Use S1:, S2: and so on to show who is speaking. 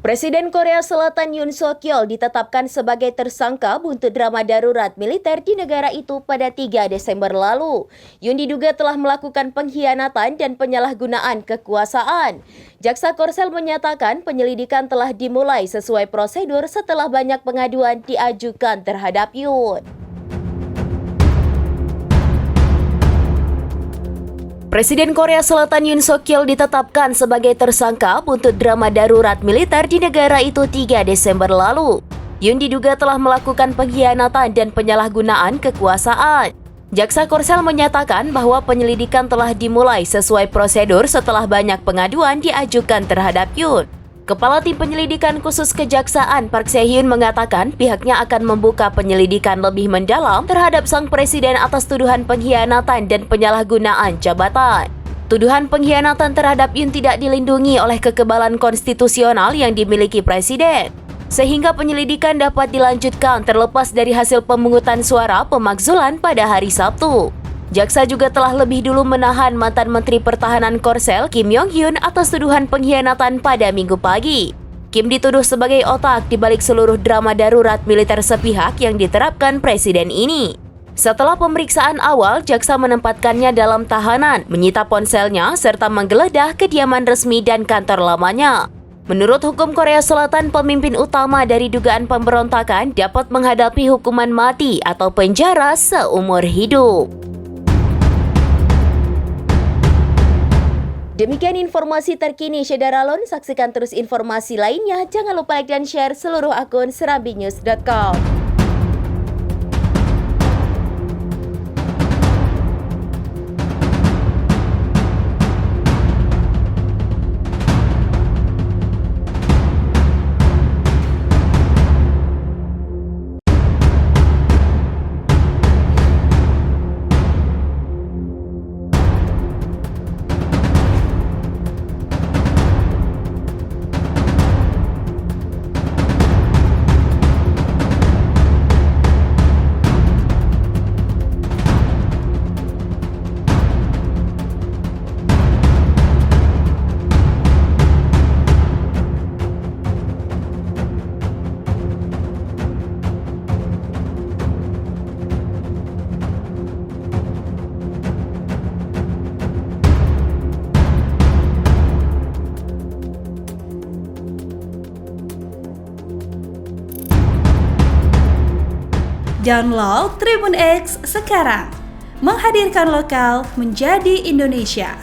S1: Presiden Korea Selatan Yoon Suk Yeol ditetapkan sebagai tersangka buntut drama darurat militer di negara itu pada 3 Desember lalu. Yoon diduga telah melakukan pengkhianatan dan penyalahgunaan kekuasaan. Jaksa Korsel menyatakan penyelidikan telah dimulai sesuai prosedur setelah banyak pengaduan diajukan terhadap Yoon. Presiden Korea Selatan Yoon Suk Yeol ditetapkan sebagai tersangka buntut drama darurat militer di negara itu 3 Desember lalu. Yoon diduga telah melakukan pengkhianatan dan penyalahgunaan kekuasaan. Jaksa Korsel menyatakan bahwa penyelidikan telah dimulai sesuai prosedur setelah banyak pengaduan diajukan terhadap Yoon. Kepala Tim Penyelidikan Khusus Kejaksaan Park Se-hyun mengatakan pihaknya akan membuka penyelidikan lebih mendalam terhadap sang presiden atas tuduhan pengkhianatan dan penyalahgunaan jabatan. Tuduhan pengkhianatan terhadap Yoon tidak dilindungi oleh kekebalan konstitusional yang dimiliki presiden, sehingga penyelidikan dapat dilanjutkan terlepas dari hasil pemungutan suara pemakzulan pada hari Sabtu. Jaksa juga telah lebih dulu menahan mantan Menteri Pertahanan Korsel Kim Yong-hyun atas tuduhan pengkhianatan pada Minggu pagi. Kim dituduh sebagai otak di balik seluruh drama darurat militer sepihak yang diterapkan presiden ini. Setelah pemeriksaan awal, jaksa menempatkannya dalam tahanan, menyita ponselnya, serta menggeledah kediaman resmi dan kantor lamanya. Menurut hukum Korea Selatan, pemimpin utama dari dugaan pemberontakan dapat menghadapi hukuman mati atau penjara seumur hidup. Demikian informasi terkini Syedaralon. Saksikan terus informasi lainnya. Jangan lupa like dan share seluruh akun serambinews.com.
S2: Download Tribun X sekarang, menghadirkan lokal menjadi Indonesia.